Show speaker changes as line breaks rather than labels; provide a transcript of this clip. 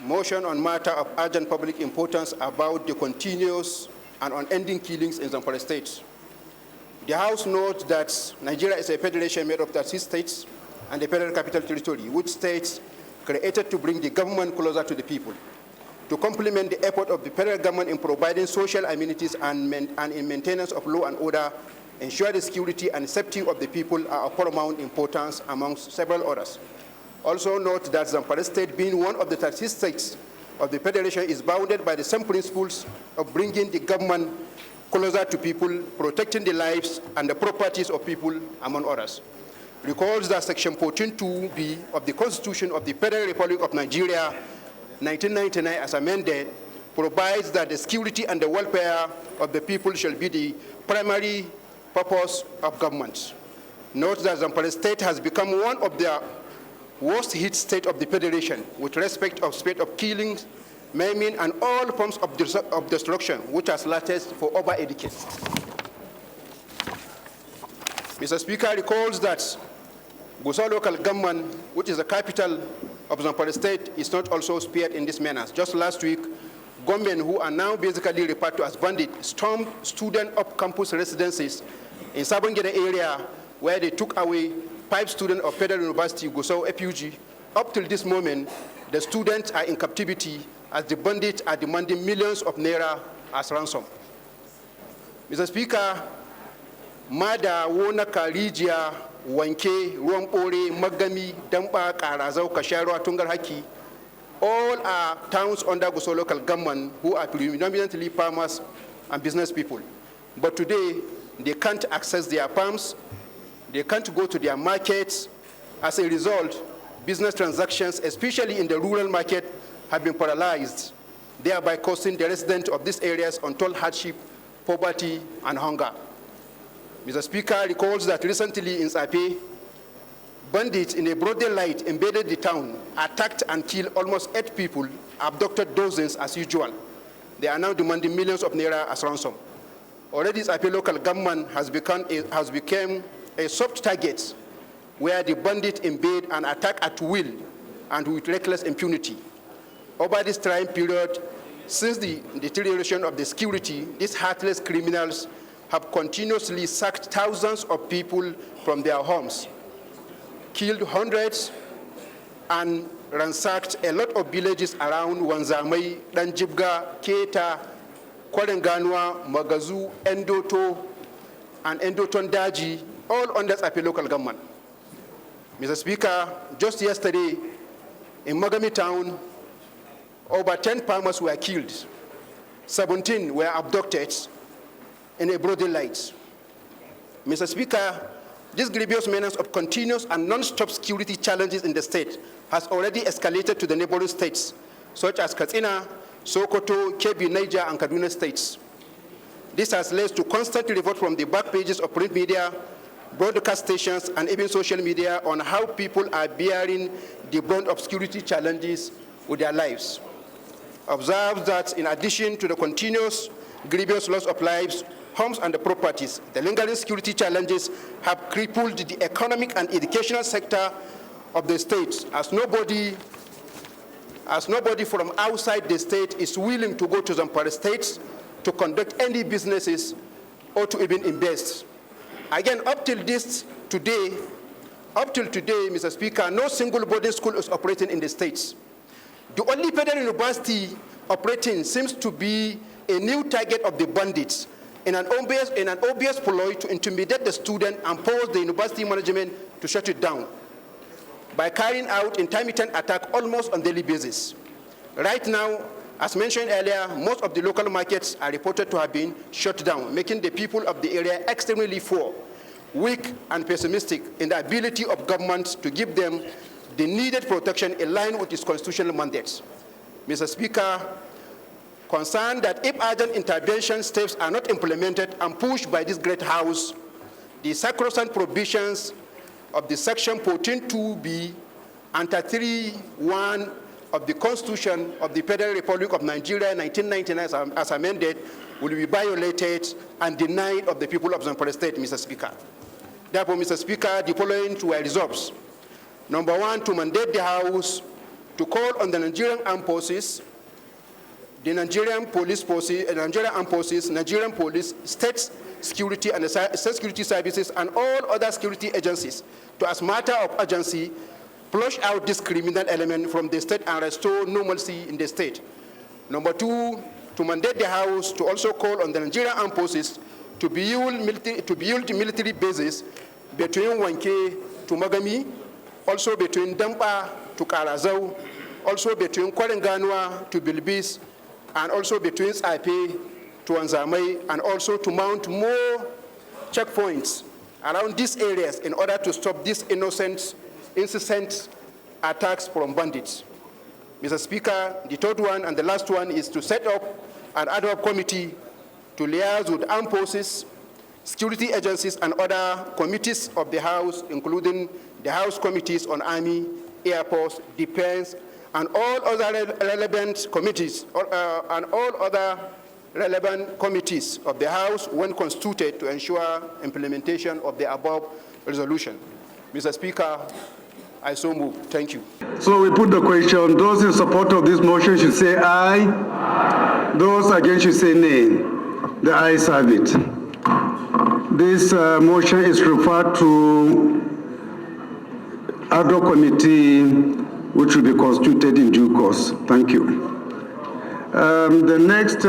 motion on matter of urgent public importance about the continuous and unending killings in Zamfara State. The House notes that Nigeria is a federation made of 36 states and the Federal Capital Territory, which states created to bring the government closer to the people. To complement the effort of the federal government in providing social amenities and in maintenance of law and order, ensure the security and safety of the people are of paramount importance amongst several others. Also note that Zamfara State, being one of the 36 states of the Federation, is bounded by the same principles of bringing the government closer to people, protecting the lives and the properties of people, among others. Recalls that Section 14(2)(b) of the Constitution of the Federal Republic of Nigeria, 1999, as amended, provides that the security and the welfare of the people shall be the primary purpose of government. Note that Zamfara State has become one of the worst hit states of the Federation with respect of spate of killings, maiming, and all forms of destruction, which has lasted for over a decade. Mr. Speaker recalls that Gusau local government, which is the capital of Zamfara State, is not also spared in this manner. Just last week, gunmen who are now basically referred to as bandits stormed student off-campus residences in Sabongere area, where they took away 5 students of Federal University Gusau FUG. Up till this moment, the students are in captivity as the bandits are demanding millions of naira as ransom. Mr. Speaker, Mada, Wona, Karijia, Wanke, Ruampore, Magami, Dampa, Karazau, Kasharwa, Tungar Haki, all are towns under Gusau local government who are predominantly farmers and business people. But today, they can't access their farms, they can't go to their markets. As a result, business transactions, especially in the rural market, have been paralyzed, thereby causing the residents of these areas untold hardship, poverty, and hunger. Mr. Speaker recalls that recently in Sape, bandits in a broad daylight invaded the town, attacked and killed almost 8 people, abducted dozens as usual. They are now demanding millions of naira as ransom. Already Sape local government has become a soft target where the bandits invade and attack at will and with reckless impunity. Over this time period, since the deterioration of the security, these heartless criminals have continuously sacked thousands of people from their homes, killed hundreds, and ransacked a lot of villages around Wanzamai, Danjibga, Keta, Kwarenganwa, Magazu, Endoto, and Endoton Daji, all under Sape local government. Mr. Speaker, just yesterday in Magami town, over 10 farmers were killed, 17 were abducted in a broad daylight. Mr. Speaker, this grievous menace of continuous and non-stop security challenges in the state has already escalated to the neighboring states, such as Katsina, Sokoto, Kebbi, Niger, and Kaduna states. This has led to constant revolt from the back pages of print media, broadcast stations, and even social media on how people are bearing the brunt of security challenges with their lives. Observe that in addition to the continuous grievous loss of lives, homes, and the properties, the lingering security challenges have crippled the economic and educational sector of the state, as nobody from outside the state is willing to go to Zamfara State to conduct any businesses or to even invest. Again, up till today, Mr. Speaker, no single boarding school is operating in the states. The only federal university operating seems to be a new target of the bandits in an obvious ploy to intimidate the student and force the university management to shut it down by carrying out intermittent attack almost on a daily basis. Right now, as mentioned earlier, most of the local markets are reported to have been shut down, making the people of the area extremely poor, weak, and pessimistic in the ability of government to give them the needed protection in line with its constitutional mandates. Mr. Speaker, concerned that if urgent intervention steps are not implemented and pushed by this great House, the sacrosanct provisions of the Section 14(2)(b) and 3(1) of the Constitution of the Federal Republic of Nigeria 1999 as amended will be violated and denied of the people of Zamfara State, Mr. Speaker. Therefore, Mr. Speaker, the following two resolves. Number 1, to mandate the House to call on the Nigerian Armed Forces, the Nigerian Police Forces, Nigerian Armed Forces, Nigerian Police, state security and the state security services, and all other security agencies to, as matter of urgency, flush out this criminal element from the state and restore normalcy in the state. Number 2, to mandate the House to also call on the Nigerian Armed Forces to build military bases between Wanke to Magami, also between Dampa to Karazau, also between Kwarenganwa to Bilbis, and also between Saipe to Anzamai, and also to mount more checkpoints around these areas in order to stop these incessant attacks from bandits. Mr. Speaker, the third one and the last one is to set up an ad hoc committee to liaise with armed forces, security agencies, and other committees of the House, including the House committees on Army, Air Force, Defense, and all other relevant committees, of the House when constituted to ensure implementation of the above resolution. Mr. Speaker, I so move. Thank you.
So we put the question. Those in support of this motion should say aye. Aye. Those against should say nay. The ayes have it. This motion is referred to ad hoc committee, which will be constituted in due course. Thank you. The next